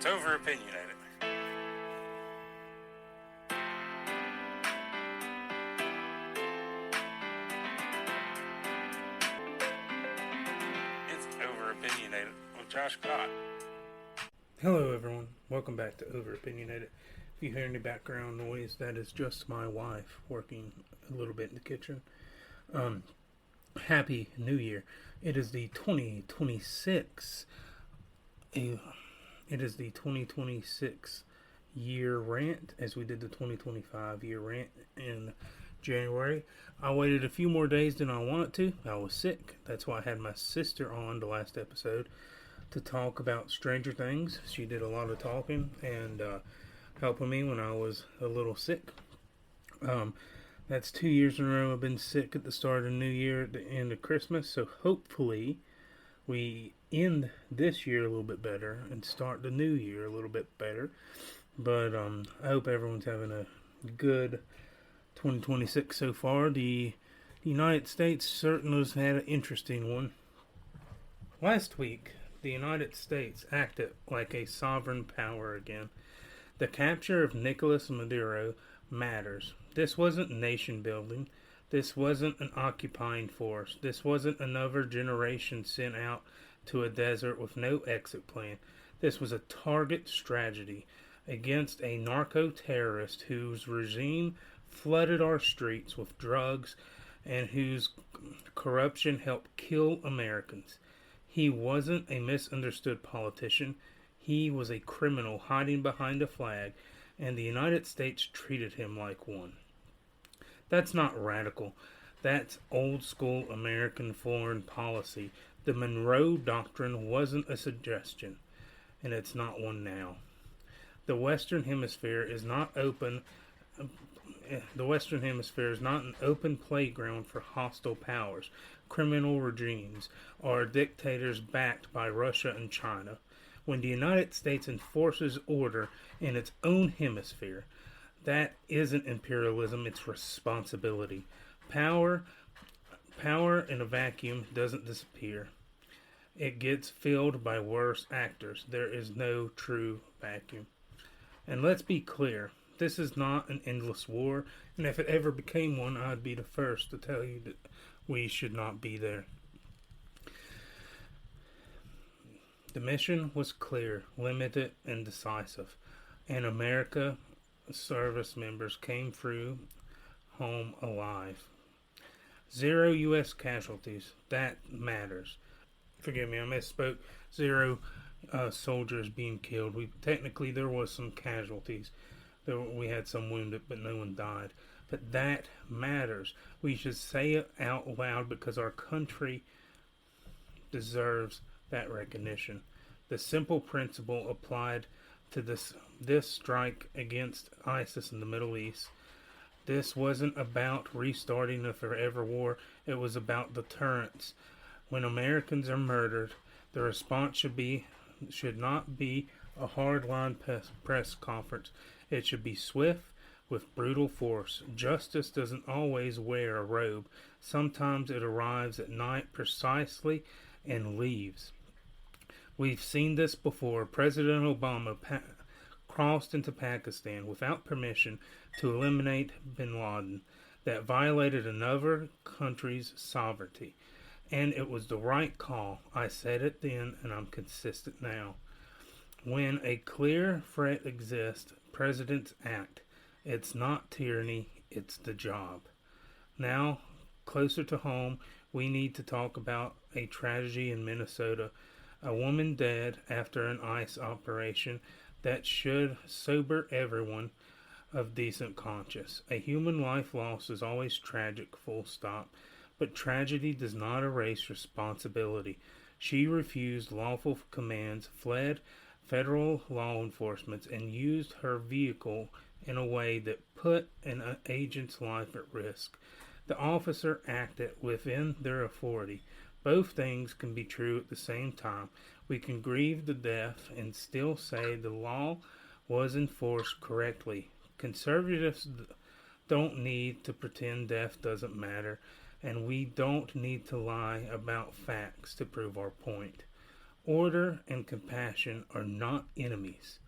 It's over-opinionated. It's over-opinionated with Josh Cott. Hello everyone, welcome back to Over Opinionated. If you hear any background noise, that is just my wife working a little bit in the kitchen. Happy New Year. It is the 2026 year rant, as we did the 2025 year rant in January. I waited a few more days than I wanted to. I was sick. That's why I had my sister on the last episode to talk about Stranger Things. She did a lot of talking and helping me when I was a little sick. That's 2 years in a row I've been sick at the start of the new year, at the end of Christmas. So hopefully we end this year a little bit better and start the new year a little bit better. But I hope everyone's having a good 2026 so far. The United States certainly has had an interesting one. Last week, the United States acted like a sovereign power again. The capture of Nicolás Maduro matters. This wasn't nation building. This wasn't an occupying force. This wasn't another generation sent out to a desert with no exit plan. This was a target strategy against a narco-terrorist whose regime flooded our streets with drugs and whose corruption helped kill Americans. He wasn't a misunderstood politician. He was a criminal hiding behind a flag, and the United States treated him like one. That's not radical. That's old school American foreign policy. The Monroe Doctrine wasn't a suggestion, and it's not one now. The Western Hemisphere is not open. The Western Hemisphere is not an open playground for hostile powers, criminal regimes, or dictators backed by Russia and China. When the United States enforces order in its own hemisphere, that isn't imperialism, it's responsibility. Power in a vacuum doesn't disappear. It gets filled by worse actors. There is no true vacuum. And let's be clear, this is not an endless war, and if it ever became one, I'd be the first to tell you that we should not be there. The mission was clear, limited, and decisive, and America service members came through home alive. 0 U.S. casualties, that matters. Forgive me, I misspoke. 0 soldiers being killed. Technically, there was some casualties. We had some wounded, but no one died. But that matters. We should say it out loud because our country deserves that recognition. The simple principle applied to this strike against ISIS in the Middle East. This wasn't about restarting a forever war. It was about deterrence. When Americans are murdered, the response should not be a hardline press conference. It should be swift, with brutal force. Justice doesn't always wear a robe. Sometimes it arrives at night precisely and leaves. We've seen this before. President Obama crossed into Pakistan without permission to eliminate bin Laden. That violated another country's sovereignty. And it was the right call. I said it then, and I'm consistent now. When a clear threat exists, presidents act. It's not tyranny, it's the job. Now, closer to home, we need to talk about a tragedy in Minnesota. A woman dead after an ICE operation that should sober everyone of decent conscience. A human life lost is always tragic, full stop. But tragedy does not erase responsibility. She refused lawful commands, fled federal law enforcement, and used her vehicle in a way that put an agent's life at risk. The officer acted within their authority. Both things can be true at the same time. We can grieve the death and still say the law was enforced correctly. Conservatives don't need to pretend death doesn't matter, and we don't need to lie about facts to prove our point. Order and compassion are not enemies.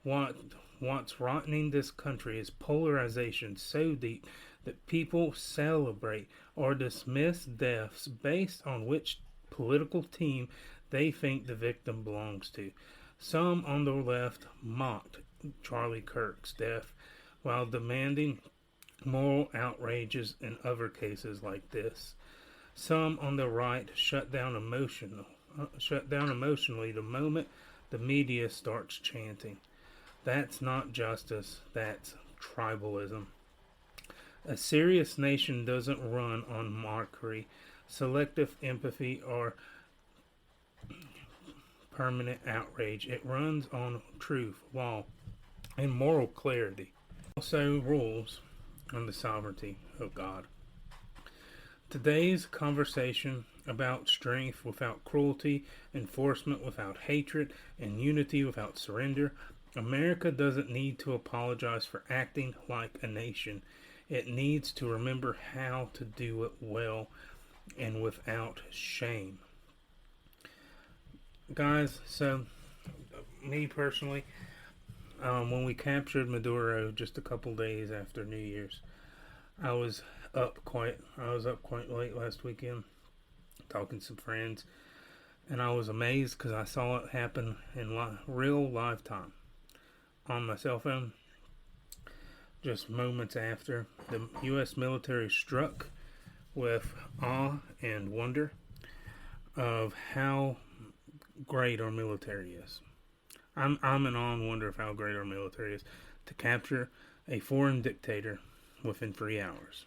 What's rotting this country is polarization so deep that people celebrate or dismiss deaths based on which political team they think the victim belongs to. Some on the left mocked Charlie Kirk's death while demanding moral outrages in other cases like this. Some on the right shut down emotionally the moment the media starts chanting. That's not justice, that's tribalism. A serious nation doesn't run on mockery, selective empathy, or permanent outrage. It runs on truth, law, and moral clarity. Also rules on the sovereignty of God. Today's conversation about strength without cruelty, enforcement without hatred, and unity without surrender. America doesn't need to apologize for acting like a nation. It needs to remember how to do it well and without shame. Guys, so me personally, when we captured Maduro just a couple days after New Year's, I was up quite late last weekend, talking to some friends, and I was amazed because I saw it happen in real live time on my cell phone. Just moments after, the U.S. military struck with awe and wonder of how great our military is. I'm in awe and wonder of how great our military is to capture a foreign dictator within 3 hours.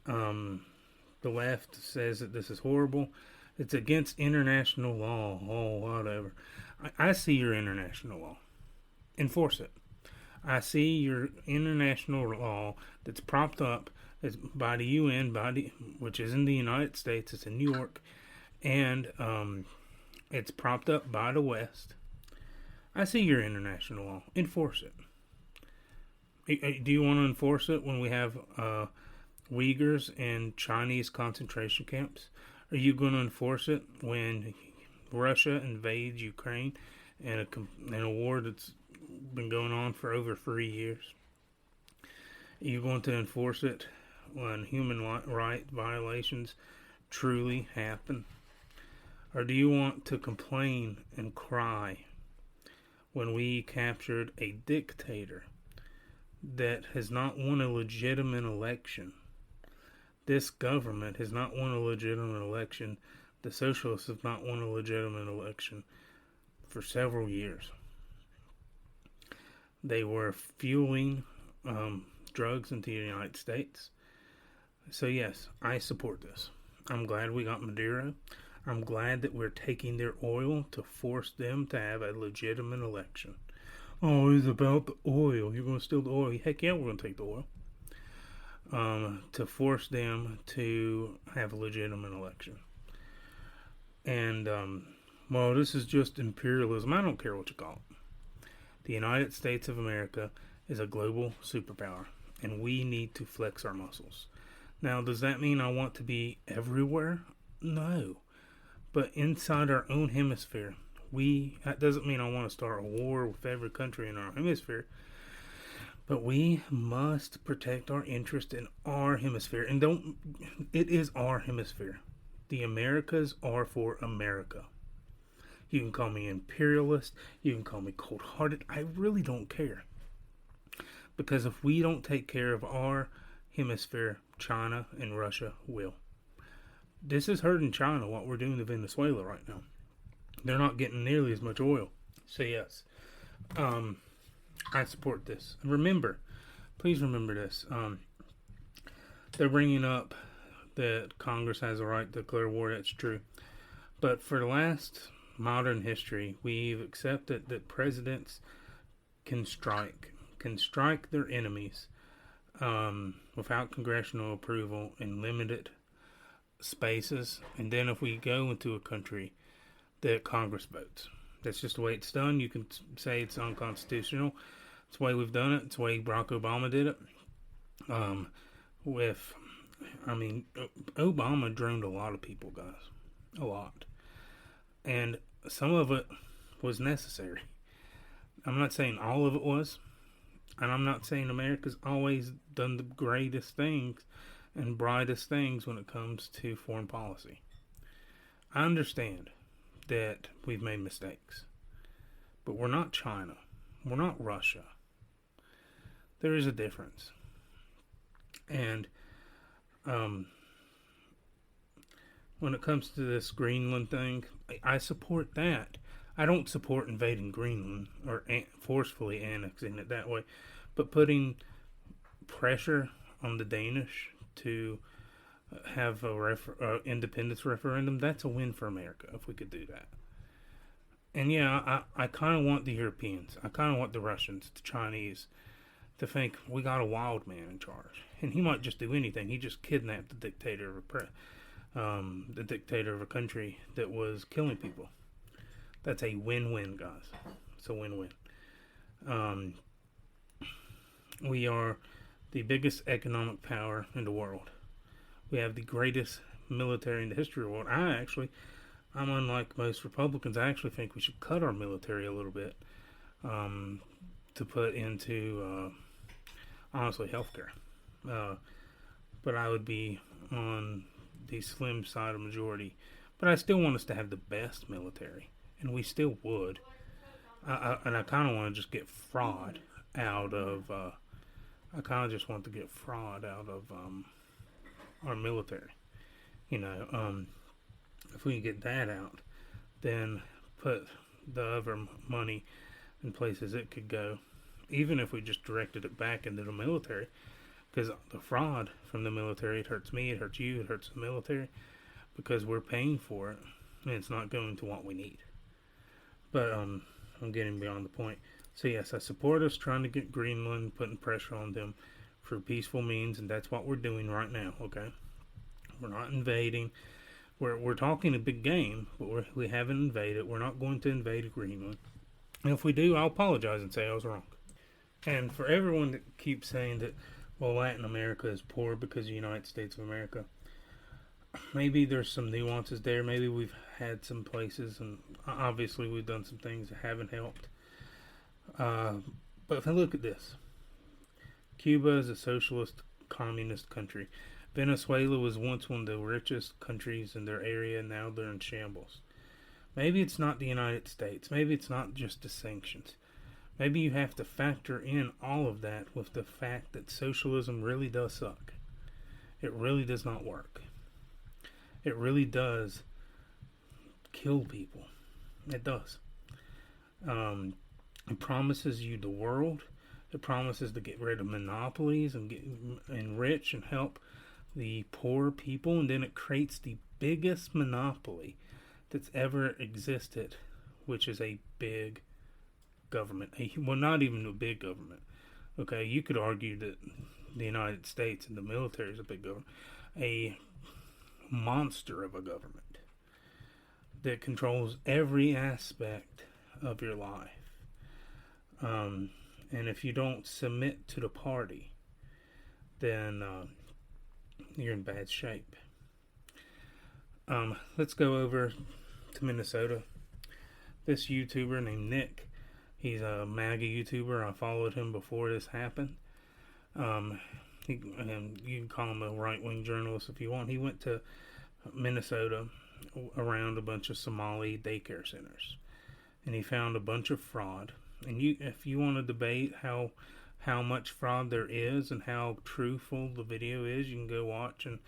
The left says that this is horrible. It's against international law. Oh, whatever. I see your international law. Enforce it. I see your international law that's propped up by the UN body, which is in the United States. It's in New York, and it's propped up by the West. I see your international law. Enforce it. Do you want to enforce it when we have Uyghurs in Chinese concentration camps? Are you going to enforce it when Russia invades Ukraine in a war that's been going on for over 3 years? Are you going to enforce it when human rights violations truly happen? Or do you want to complain and cry when we captured a dictator that has not won a legitimate election? This government has not won a legitimate election. The socialists have not won a legitimate election for several years. They were fueling drugs into the United States. So yes, I support this. I'm glad we got Maduro. I'm glad that we're taking their oil to force them to have a legitimate election. Oh, it's about the oil. You're going to steal the oil. Heck yeah, we're going to take the oil. To force them to have a legitimate election. And, well, this is just imperialism. I don't care what you call it. The United States of America is a global superpower, and we need to flex our muscles. Now, does that mean I want to be everywhere? No. But inside our own hemisphere, that doesn't mean I want to start a war with every country in our hemisphere. But we must protect our interest in our hemisphere. And it is our hemisphere. The Americas are for America. You can call me imperialist. You can call me cold-hearted. I really don't care. Because if we don't take care of our hemisphere, China and Russia will. This is hurting China, what we're doing to Venezuela right now. They're not getting nearly as much oil. So yes, I support this. Remember, please remember this. They're bringing up that Congress has a right to declare war. That's true. But for the last modern history, we've accepted that presidents can strike their enemies without congressional approval in limited spaces. And then if we go into a country that Congress votes, that's just the way it's done. You can say it's unconstitutional. It's the way we've done it. It's the way Barack Obama did it. Obama droned a lot of people, guys. A lot. And some of it was necessary. I'm not saying all of it was, and I'm not saying America's always done the greatest things and brightest things when it comes to foreign policy. I understand that we've made mistakes, but we're not China. We're not Russia. There is a difference. And when it comes to this Greenland thing, I support that. I don't support invading Greenland or forcefully annexing it that way, but putting pressure on the Danish to have a independence referendum, that's a win for America if we could do that. And yeah, I kind of want the Europeans, I kind of want the Russians, the Chinese, to think we got a wild man in charge, and he might just do anything. He just kidnapped the dictator of a country that was killing people. That's a win-win, guys. It's a win-win. We are the biggest economic power in the world. We have the greatest military in the history of the world. I'm unlike most Republicans. I actually think we should cut our military a little bit to put into, honestly, healthcare. But I would be on the slim side of majority. But I still want us to have the best military, and we still would. And I kind of want to just get fraud out of. I kind of just want to get fraud out of our military. If we can get that out, then put the other money in places it could go. Even if we just directed it back into the military, because the fraud from the military, it hurts me, it hurts you, it hurts the military, because we're paying for it, and it's not going to what we need. But I'm getting beyond the point. So yes, I support us trying to get Greenland, putting pressure on them for peaceful means, and that's what we're doing right now. Okay, we're not invading. We're talking a big game, but we haven't invaded. We're not going to invade Greenland. And if we do, I'll apologize and say I was wrong. And for everyone that keeps saying that, well, Latin America is poor because of the United States of America, maybe there's some nuances there. Maybe we've had some places, and obviously we've done some things that haven't helped. But if I look at this, Cuba is a socialist, communist country. Venezuela was once one of the richest countries in their area, and now they're in shambles. Maybe it's not the United States. Maybe it's not just the sanctions. Maybe you have to factor in all of that with the fact that socialism really does suck. It really does not work. It really does kill people. It does. It promises you the world. It promises to get rid of monopolies and get enrich and help the poor people, and then it creates the biggest monopoly that's ever existed, which is a big government. Well, not even a big government. Okay, you could argue that the United States and the military is a big government. A monster of a government that controls every aspect of your life. And if you don't submit to the party, then you're in bad shape. Let's go over to Minnesota. This YouTuber named Nick, he's a MAGA YouTuber. I followed him before this happened. You can call him a right-wing journalist if you want. He went to Minnesota around a bunch of Somali daycare centers, and he found a bunch of fraud. And if you want to debate how much fraud there is and how truthful the video is, you can go watch and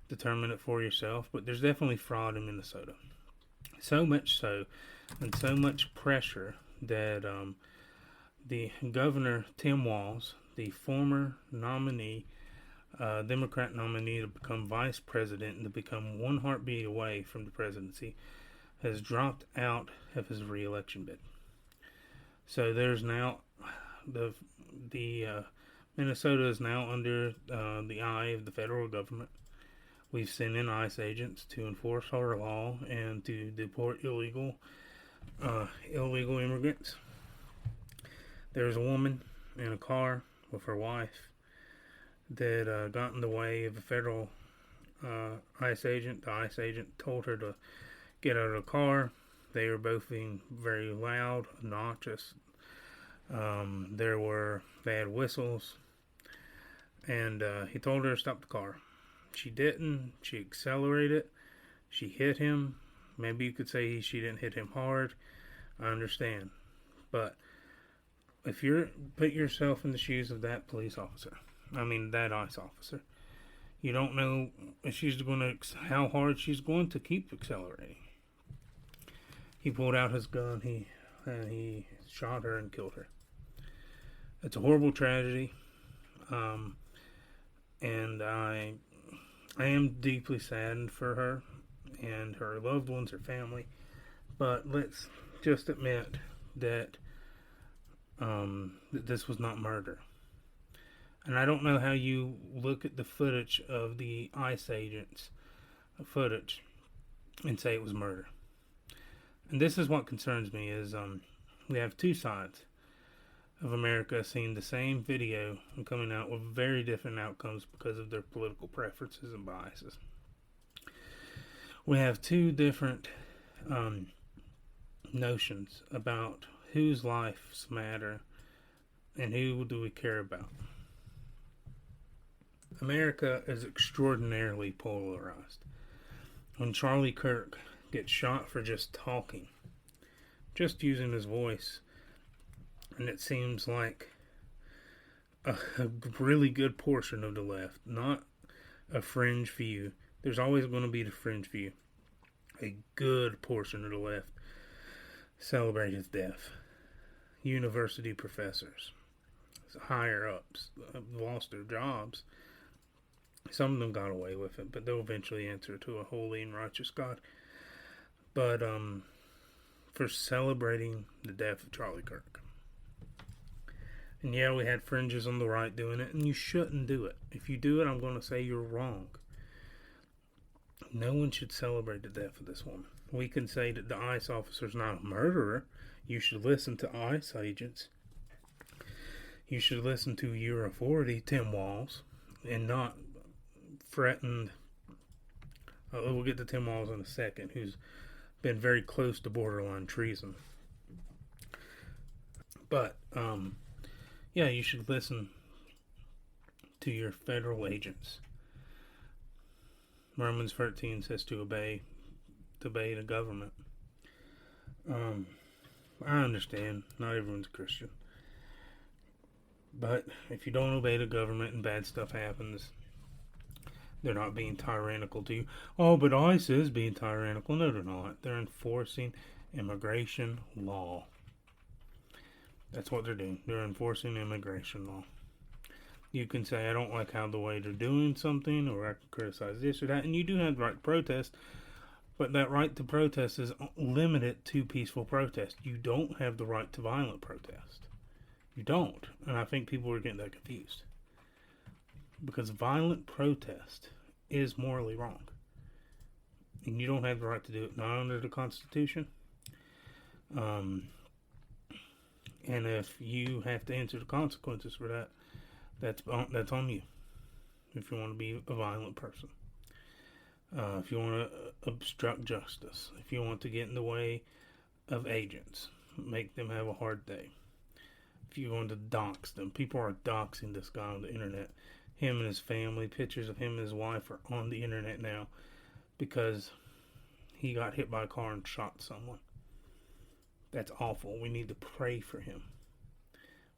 determine it for yourself. But there's definitely fraud in Minnesota. So much so, and so much pressure that the governor, Tim Walz, the former nominee, Democrat nominee to become vice president and to become one heartbeat away from the presidency, has dropped out of his re-election bid. So there's now the Minnesota is now under the eye of the federal government. We've sent in ICE agents to enforce our law and to deport illegal immigrants. There's a woman in a car with her wife that got in the way of a federal ICE agent. The ICE agent told her to get out of the car. They were both being very loud, obnoxious. They had whistles, and he told her to stop the car. She didn't. She accelerated. She hit him. Maybe you could say she didn't hit him hard. I understand. But if you put yourself in the shoes of that police officer, that ICE officer, you don't know if how hard she's going to keep accelerating. He pulled out his gun. He shot her and killed her. It's a horrible tragedy, and I am deeply saddened for her and her loved ones, her family. But let's just admit that that this was not murder. And I don't know how you look at the footage of the ICE agents' footage and say it was murder. And this is what concerns me is we have two sides of America seeing the same video and coming out with very different outcomes because of their political preferences and biases. We have two different notions about whose lives matter and who do we care about. America is extraordinarily polarized. When Charlie Kirk gets shot for just talking, just using his voice, and it seems like a really good portion of the left, not a fringe view. There's always going to be the fringe view. A good portion of the left celebrate his death. University professors, higher ups, lost their jobs. Some of them got away with it, but they'll eventually answer to a holy and righteous God. But for celebrating the death of Charlie Kirk. And yeah, we had fringes on the right doing it, and you shouldn't do it. If you do it, I'm going to say you're wrong. No one should celebrate the death of this woman. We can say that the ICE officer's not a murderer. You should listen to ICE agents. You should listen to your authority, Tim Walz, and not threaten. We'll get to Tim Walz in a second, who's been very close to borderline treason. But, yeah, you should listen to your federal agents. Romans 13 says to obey the government. I understand, not everyone's a Christian. But if you don't obey the government and bad stuff happens, they're not being tyrannical to you. Oh, but ICE is being tyrannical. No, they're not. They're enforcing immigration law. That's what they're doing. They're enforcing immigration law. You can say, I don't like how the way they're doing something, or I can criticize this or that, and you do have the right to protest, but that right to protest is limited to peaceful protest. You don't have the right to violent protest. You don't. And I think people are getting that confused. Because violent protest is morally wrong. And you don't have the right to do it, not under the Constitution. And if you have to answer the consequences for that, that's on you. If you want to be a violent person. If you want to obstruct justice. If you want to get in the way of agents. Make them have a hard day. If you want to dox them. People are doxing this guy on the internet. Him and his family. Pictures of him and his wife are on the internet now. Because he got hit by a car and shot someone. That's awful. We need to pray for him.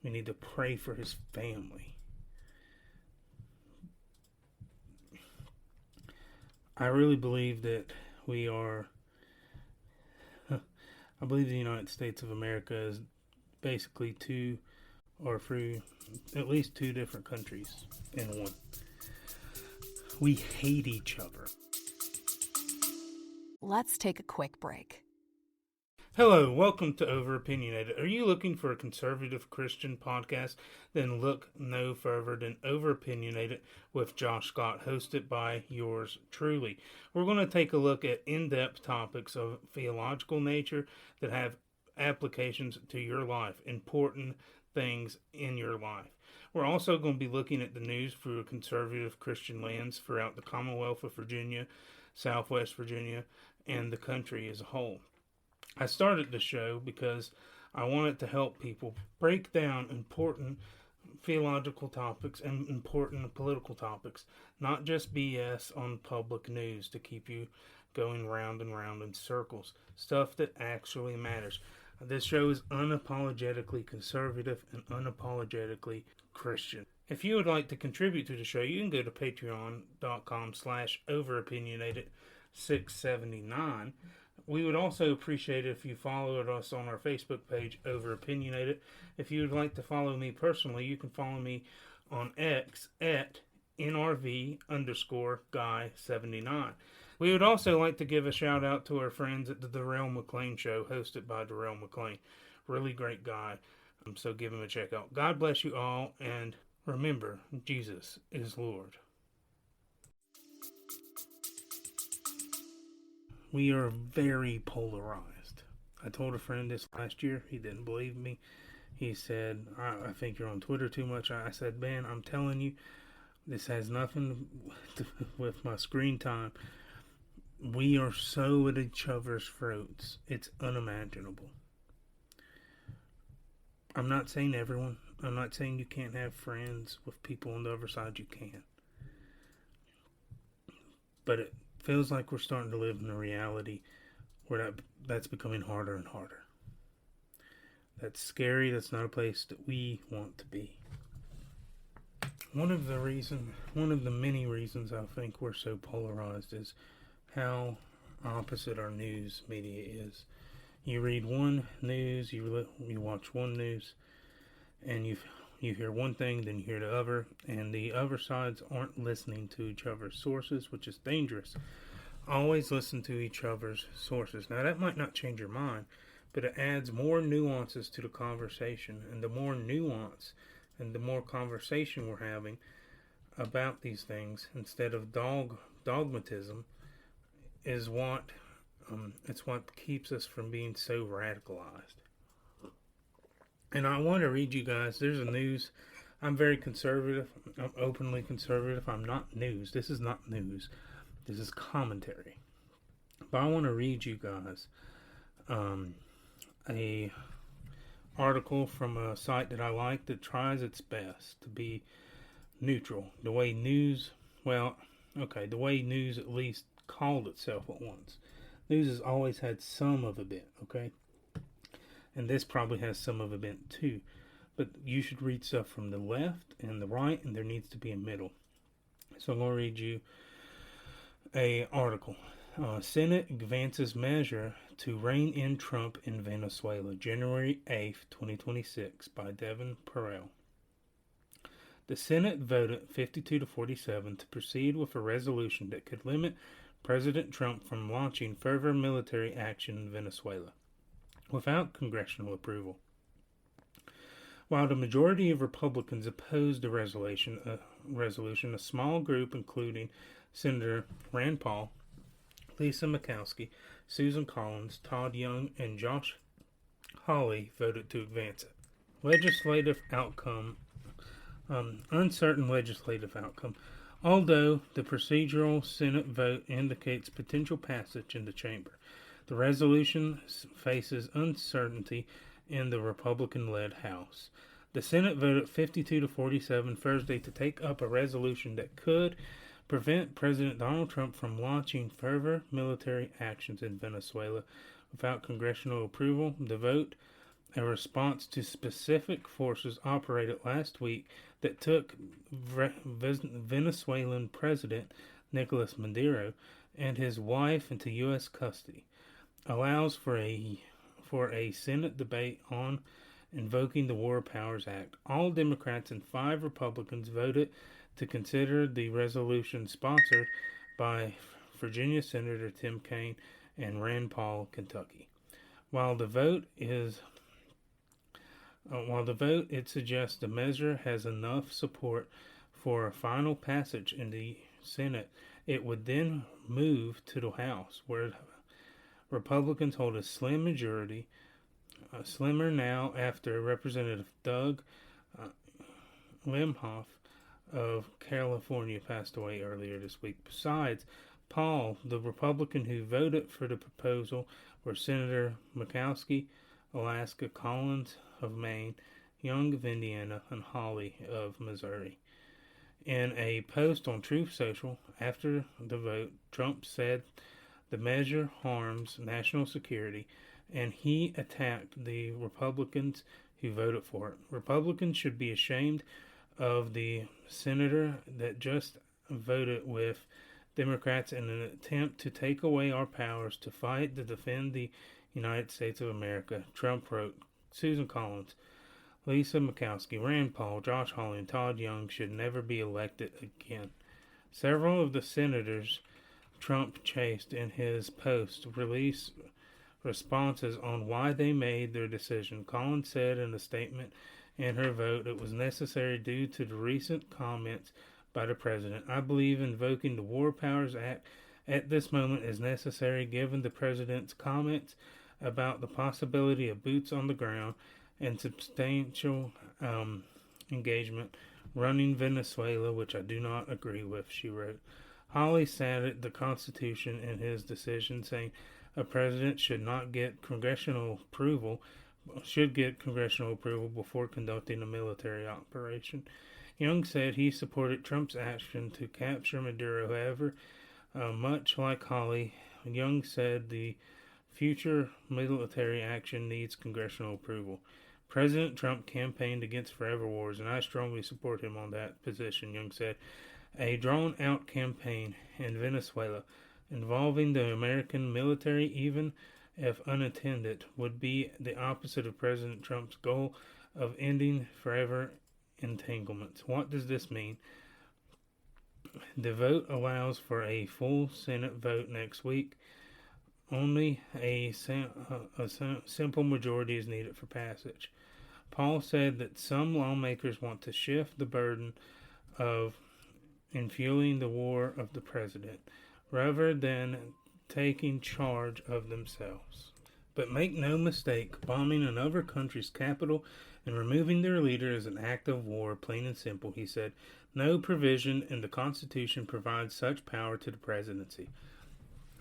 We need to pray for his family. I really believe that I believe the United States of America is basically two or three, at least two different countries in one. We hate each other. Let's take a quick break. Hello, welcome to Overopinionated. Are you looking for a conservative Christian podcast? Then look no further than Overopinionated with Josh Scott, hosted by yours truly. We're going to take a look at in-depth topics of theological nature that have applications to your life, important things in your life. We're also going to be looking at the news through a conservative Christian lens throughout the Commonwealth of Virginia, Southwest Virginia, and the country as a whole. I started the show because I wanted to help people break down important theological topics and important political topics, not just BS on public news to keep you going round and round in circles. Stuff that actually matters. This show is unapologetically conservative and unapologetically Christian. If you would like to contribute to the show, you can go to patreon.com/overopinionated679. We would also appreciate it if you followed us on our Facebook page, Overopinionated. If you would like to follow me personally, you can follow me on X at NRV_Guy79. We would also like to give a shout out to our friends at the Darrell McLean Show, hosted by Darrell McLean. Really great guy. So give him a check out. God bless you all, and remember, Jesus is Lord. We are very polarized. I told a friend this last year. He didn't believe me. He said, I think you're on Twitter too much. I said, man, I'm telling you, this has nothing to do with my screen time. We are so at each other's throats. It's unimaginable. I'm not saying everyone. I'm not saying you can't have friends with people on the other side. You can. But it feels like we're starting to live in a reality where that's becoming harder and harder. That's scary. That's not a place that we want to be. One of the many reasons I think we're so polarized is how opposite our news media is. You read one news, you watch one news, and you hear one thing, then you hear the other, and the other sides aren't listening to each other's sources, which is dangerous. Always listen to each other's sources. Now, that might not change your mind, but it adds more nuances to the conversation, and the more nuance and the more conversation we're having about these things, instead of dogmatism, is what it's what keeps us from being so radicalized. And I want to read you guys, there's a news. I'm very conservative. I'm openly conservative. I'm not news. This is not news. This is commentary. But I want to read you guys a article from a site that I like that tries its best to be neutral. The way news at least called itself at once. News has always had some of a bit, okay? And this probably has some of a bit too. But you should read stuff from the left and the right, and there needs to be a middle. So I'm going to read you a article. Senate advances measure to rein in Trump in Venezuela, January 8th, 2026, by Devin Perel. The Senate voted 52-47 to proceed with a resolution that could limit President Trump from launching further military action in Venezuela without congressional approval. While the majority of Republicans opposed the resolution, a small group including Senator Rand Paul, Lisa Murkowski, Susan Collins, Todd Young, and Josh Hawley voted to advance it. Uncertain legislative outcome. Although the procedural Senate vote indicates potential passage in the chamber, the resolution faces uncertainty in the Republican-led House. The Senate voted 52-47 Thursday to take up a resolution that could prevent President Donald Trump from launching further military actions in Venezuela without congressional approval. The vote, a response to specific forces operated last week that took Venezuelan President Nicolás Maduro and his wife into U.S. custody, allows for a Senate debate on invoking the War Powers Act. All Democrats and 5 Republicans voted to consider the resolution sponsored by Virginia Senator Tim Kaine and Rand Paul, Kentucky. While the vote it suggests the measure has enough support for a final passage in the Senate, it would then move to the House, where Republicans hold a slim majority, slimmer now after Representative Doug Lemhoff of California passed away earlier this week. Besides, Paul, the Republican who voted for the proposal, were Senator Murkowski, Alaska, Collins of Maine, Young of Indiana, and Hawley of Missouri. In a post on Truth Social after the vote, Trump said the measure harms national security, and he attacked the Republicans who voted for it. Republicans should be ashamed of the senator that just voted with Democrats in an attempt to take away our powers to fight to defend the United States of America, Trump wrote. Susan Collins, Lisa Murkowski, Rand Paul, Josh Hawley, and Todd Young should never be elected again. Several of the senators Trump chased in his post released responses on why they made their decision. Collins said in a statement in her vote it was necessary due to the recent comments by the president. I believe invoking the War Powers Act at this moment is necessary given the president's comments about the possibility of boots on the ground and substantial engagement running Venezuela, which I do not agree with, she wrote. Hawley cited the Constitution in his decision, saying a president should get congressional approval before conducting a military operation. Young said he supported Trump's action to capture Maduro. However, much like Hawley, Young said the future military action needs congressional approval. President Trump campaigned against forever wars, and I strongly support him on that position, Young said. A drawn-out campaign in Venezuela involving the American military, even if unattended, would be the opposite of President Trump's goal of ending forever entanglements. What does this mean? The vote allows for a full Senate vote next week. Only a simple majority is needed for passage. Paul said that some lawmakers want to shift the burden of fueling the war of the president, rather than taking charge of themselves. But make no mistake, bombing another country's capital and removing their leader is an act of war, plain and simple, he said. No provision in the Constitution provides such power to the presidency.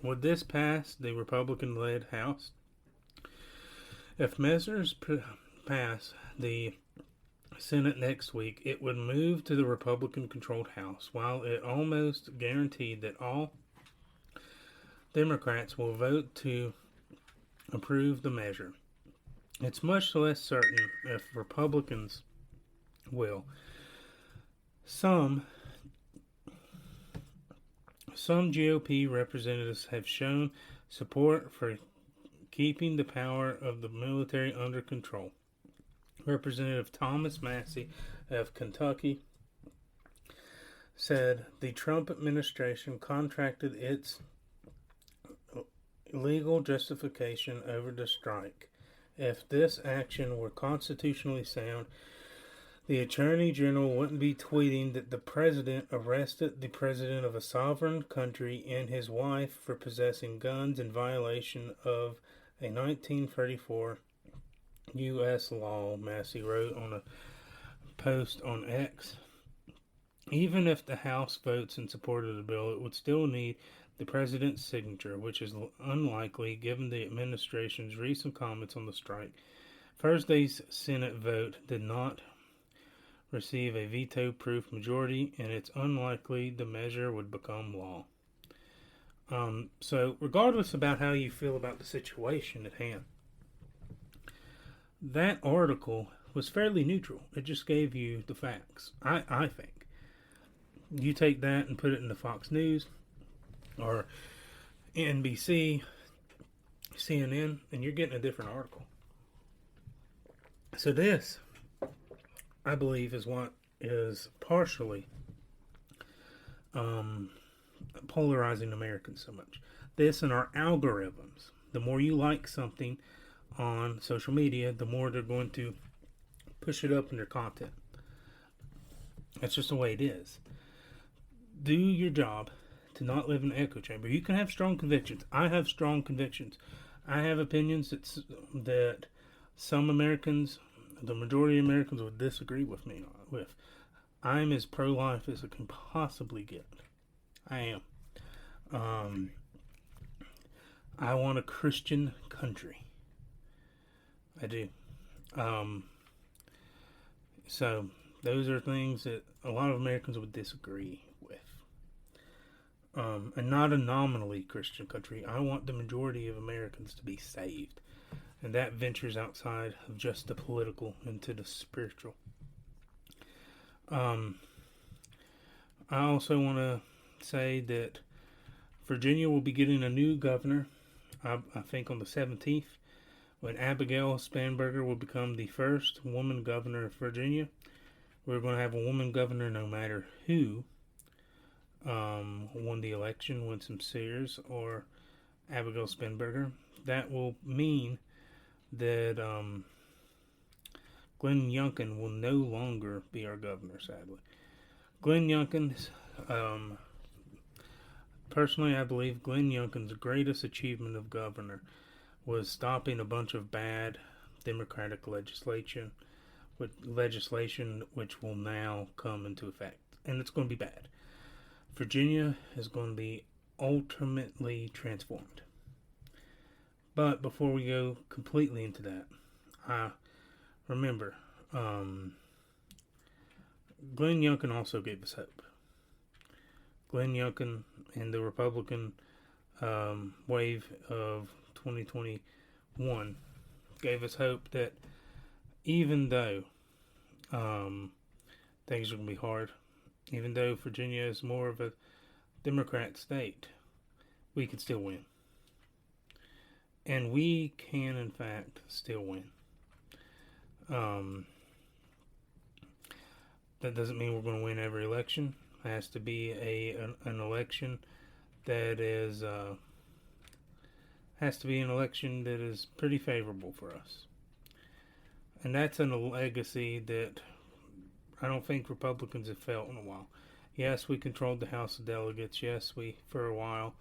Would this pass the Republican-led House? If measures pass the Senate next week, it would move to the Republican-controlled House, while it almost guaranteed that all Democrats will vote to approve the measure. It's much less certain if Republicans will. Some GOP representatives have shown support for keeping the power of the military under control. Representative Thomas Massey of Kentucky said the Trump administration contracted its legal justification over the strike. If this action were constitutionally sound, the Attorney General wouldn't be tweeting that the president arrested the president of a sovereign country and his wife for possessing guns in violation of a 1934 U.S. law, Massey wrote on a post on X. Even if the House votes in support of the bill, it would still need the president's signature, which is unlikely given the administration's recent comments on the strike. Thursday's Senate vote did not receive a veto-proof majority, and it's unlikely the measure would become law. So regardless about how you feel about the situation at hand, that article was fairly neutral. It just gave you the facts, I think. You take that and put it into Fox News or NBC, CNN, and you're getting a different article. So this, I believe, is what is partially polarizing Americans so much. This and our algorithms. The more you like something on social media, the more they're going to push it up in their content. That's just the way it is. Do your job to not live in an echo chamber. You can have strong convictions. I have strong convictions. I have opinions that some Americans, the majority of Americans, would disagree with me with. I'm as pro-life as I can possibly get. I am. I want a Christian country. I do. Um, so those are things that a lot of Americans would disagree with. And not a nominally Christian country. I want the majority of Americans to be saved. And that ventures outside of just the political into the spiritual. I also want to say that Virginia will be getting a new governor, I think on the 17th, when Abigail Spanberger will become the first woman governor of Virginia. We're going to have a woman governor no matter who won the election, Winsome Sears or Abigail Spanberger. That will mean that Glenn Youngkin will no longer be our governor, sadly. Glenn Youngkin's, personally, I believe Glenn Youngkin's greatest achievement of governor was stopping a bunch of bad Democratic legislation which will now come into effect. And it's going to be bad. Virginia is going to be ultimately transformed. But before we go completely into that, remember, Glenn Youngkin also gave us hope. Glenn Youngkin and the Republican wave of 2021 gave us hope that even though things are going to be hard, even though Virginia is more of a Democrat state, we can still win. And we can, in fact, still win. That doesn't mean we're going to win every election. It has to be an election that is pretty favorable for us. And that's a legacy that I don't think Republicans have felt in a while. Yes, we controlled the House of Delegates. Yes, we for a while,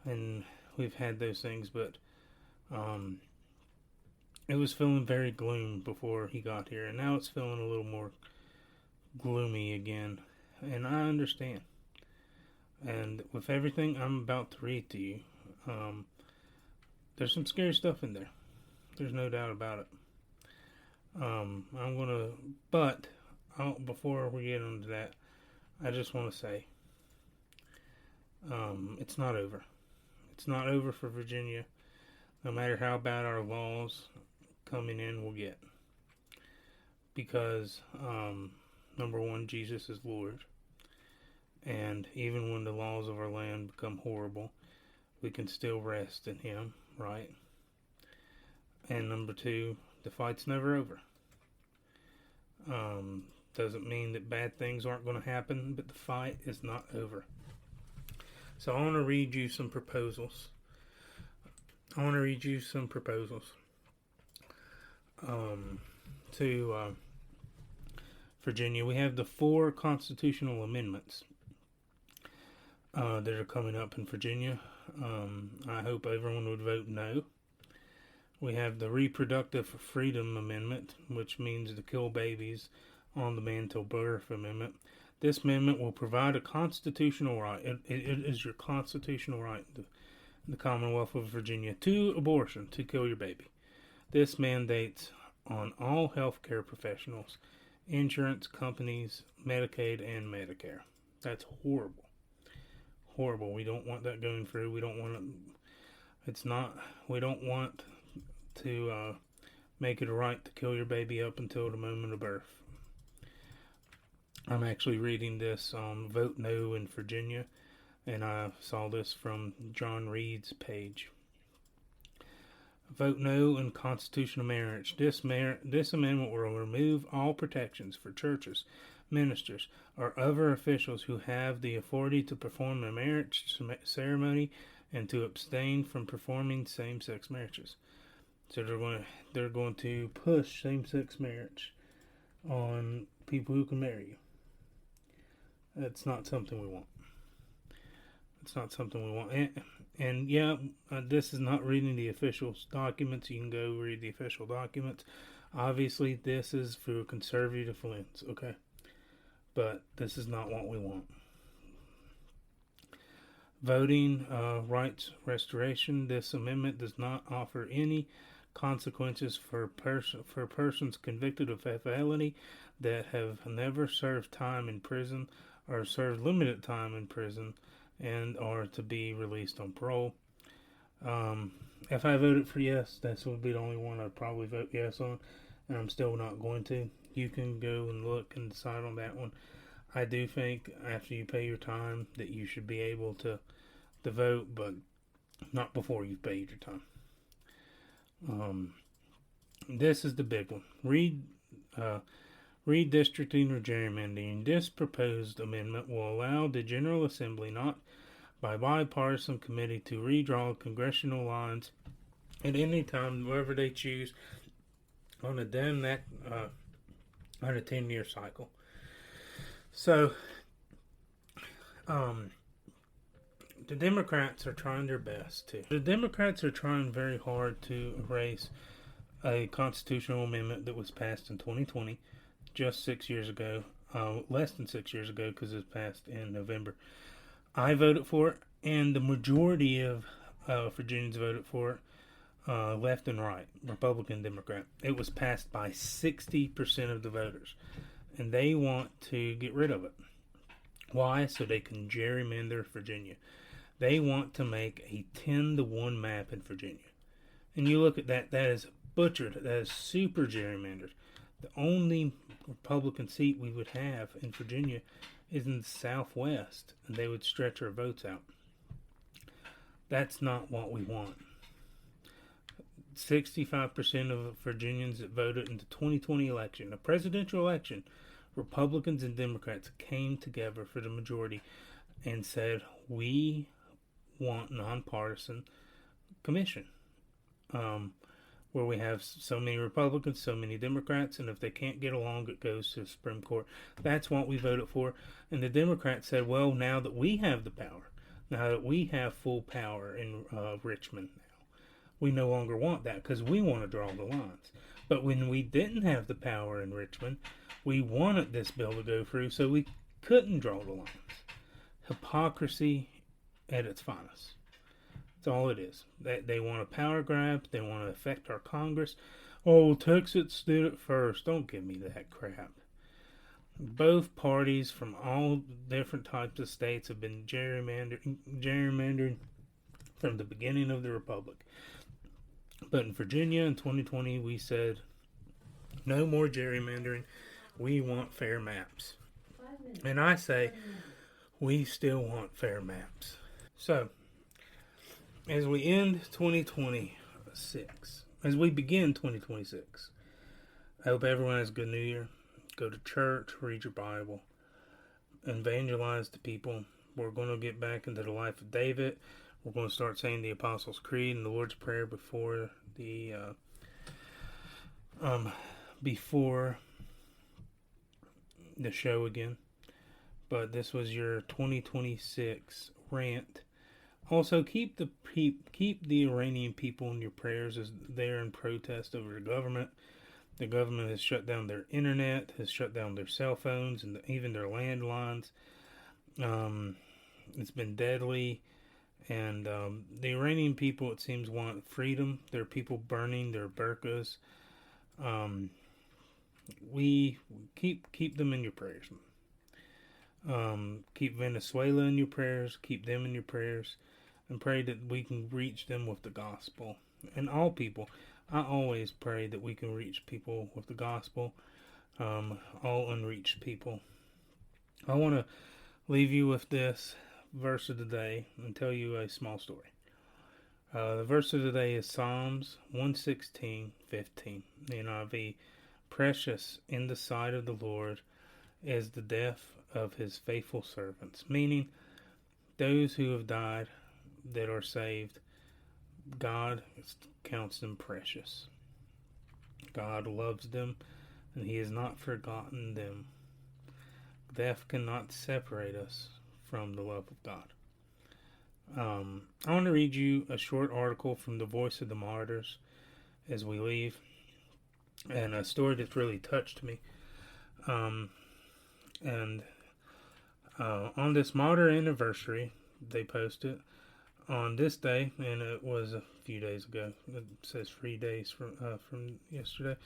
and we've had those things, but it was feeling very gloom before he got here, and now it's feeling a little more gloomy again, and I understand. And with everything I'm about to read to you, there's some scary stuff in there. There's no doubt about it. Before we get into that, I just want to say, it's not over. It's not over for Virginia, no matter how bad our laws coming in will get. Because, number one, Jesus is Lord. And even when the laws of our land become horrible, we can still rest in Him, right? And number two, the fight's never over. Doesn't mean that bad things aren't going to happen, but the fight is not over. So I want to read you some proposals. To Virginia. We have the 4 constitutional amendments that are coming up in Virginia. I hope everyone would vote no. We have the Reproductive Freedom Amendment, which means to kill babies on demand till birth amendment. This amendment will provide a constitutional right. It is your constitutional right in the Commonwealth of Virginia to abortion, to kill your baby. This mandates on all healthcare professionals, insurance companies, Medicaid, and Medicare. That's horrible. Horrible. We don't want that going through. We don't want to make it a right to kill your baby up until the moment of birth. I'm actually reading this on Vote No in Virginia, and I saw this from John Reed's page. Vote no in constitutional marriage. This amendment will remove all protections for churches, ministers, or other officials who have the authority to perform a marriage ceremony and to abstain from performing same-sex marriages. So they're going to push same-sex marriage on people who can marry you. That's not something we want. It's not something we want. And this is not reading the official documents. You can go read the official documents. Obviously, this is through a conservative lens, okay? But this is not what we want. voting rights restoration. This amendment does not offer any consequences for persons convicted of a felony that have never served time in prison or served limited time in prison and are to be released on parole. If I voted for yes, that would be the only one I'd probably vote yes on, and I'm still not going to. You can go and look and decide on that one. I do think after you pay your time that you should be able to vote, but not before you've paid your time. This is the big one. Redistricting or gerrymandering. This proposed amendment will allow the General Assembly, not by bipartisan committee, to redraw congressional lines at any time, wherever they choose, on a 10-year cycle. So, the Democrats are trying their best to. The Democrats are trying very hard to erase a constitutional amendment that was passed in 2020, just 6 years ago, less than 6 years ago, because it was passed in November. I voted for it, and the majority of Virginians voted for it, left and right, Republican, Democrat. It was passed by 60% of the voters, and they want to get rid of it. Why? So they can gerrymander Virginia. They want to make a 10-to-1 map in Virginia. And you look at that, that is butchered. That is super gerrymandered. The only Republican seat we would have in Virginia is in the Southwest, and they would stretch our votes out. That's not what we want. 65% of Virginians that voted in the 2020 election, a presidential election, Republicans and Democrats came together for the majority and said, we want nonpartisan commission, where we have so many Republicans, so many Democrats, and if they can't get along, it goes to the Supreme Court. That's what we voted for. And the Democrats said, well, now that we have the power, now that we have full power in Richmond now, we no longer want that because we want to draw the lines. But when we didn't have the power in Richmond, we wanted this bill to go through, so we couldn't draw the lines. Hypocrisy at its finest. That's all it is. They want a power grab. They want to affect our Congress. Oh, Texas did it first. Don't give me that crap. Both parties from all different types of states have been gerrymandering from the beginning of the Republic. But in Virginia in 2020, we said, no more gerrymandering. We want fair maps. And I say, we still want fair maps. So, as we end 2026, as we begin 2026, I hope everyone has a good New Year. Go to church, read your Bible, evangelize to people. We're going to get back into the life of David. We're going to start saying the Apostles' Creed and the Lord's Prayer before the show again. But this was your 2026 rant. Also, keep the Iranian people in your prayers as they're in protest over the government. The government has shut down their internet, has shut down their cell phones, and even their landlines. It's been deadly. And the Iranian people, it seems, want freedom. There are people burning their burqas. We keep them in your prayers. Keep Venezuela in your prayers. Keep them in your prayers. And pray that we can reach them with the gospel. And all people. I always pray that we can reach people with the gospel. All unreached people. I want to leave you with this verse of the day and tell you a small story. The verse of the day is Psalms 116:15. NIV. Precious in the sight of the Lord is the death of his faithful servants. Meaning, those who have died that are saved, God counts them precious. God loves them, and he has not forgotten them. Death cannot separate us from the love of God. I want to read you a short article from the Voice of the Martyrs as we leave, and a story that's really touched me. On this martyr anniversary, they posted on this day, and it was a few days ago. It says 3 days from yesterday.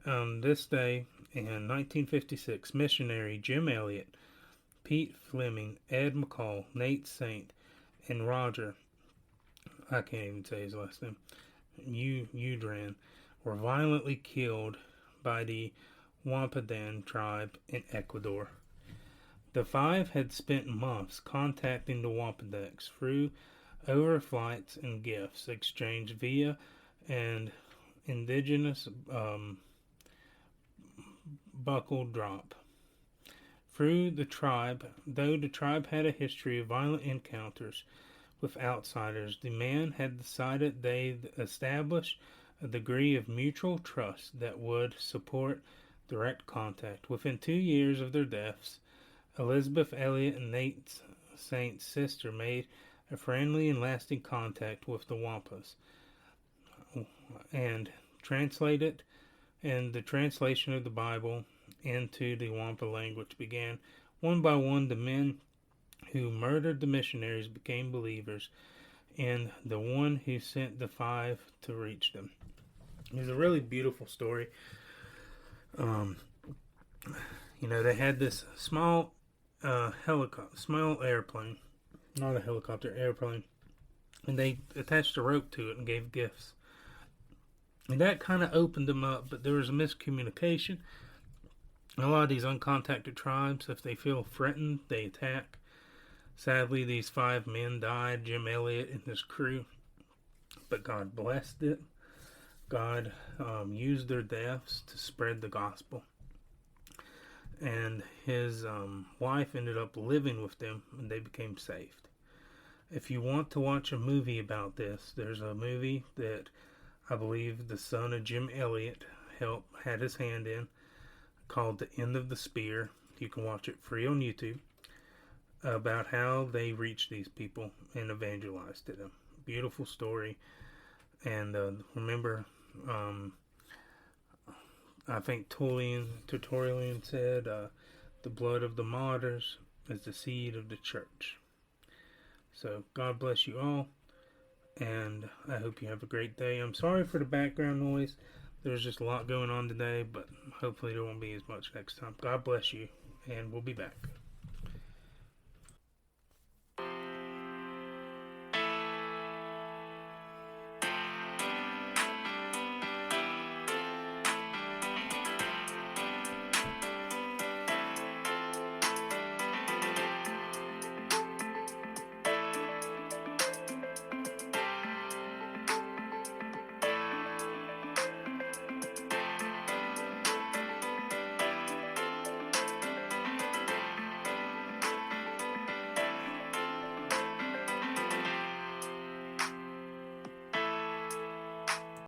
This day in 1956, missionary Jim Elliot, Pete Fleming, Ed McCall, Nate Saint, and Roger, I can't even say his last name, Udran, were violently killed by the Wampadan tribe in Ecuador. The five had spent months contacting the Wampanoags through overflights and gifts exchanged via an indigenous buckle drop. Through the tribe, though the tribe had a history of violent encounters with outsiders, the men had decided they'd establish a degree of mutual trust that would support direct contact. Within 2 years of their deaths, Elizabeth Elliot and Nate Saint's sister made a friendly and lasting contact with the Wampas, and translated, and the translation of the Bible into the Wampa language began. One by one, the men who murdered the missionaries became believers in the one who sent the five to reach them. It's a really beautiful story. They had this small small airplane, not a helicopter, airplane, and they attached a rope to it and gave gifts. And that kind of opened them up, but there was a miscommunication. A lot of these uncontacted tribes, if they feel threatened, they attack. Sadly, these 5 men died, Jim Elliot and his crew, but God blessed it. God used their deaths to spread the gospel. And his wife ended up living with them, and they became saved. If you want to watch a movie about this, there's a movie that I believe the son of Jim Elliot had his hand in, called The End of the Spear. You can watch it free on YouTube, about how they reached these people and evangelized to them. Beautiful story. And remember, I think Tertullian said, the blood of the martyrs is the seed of the church. So God bless you all, and I hope you have a great day. I'm sorry for the background noise. There's just a lot going on today, but hopefully there won't be as much next time. God bless you, and we'll be back.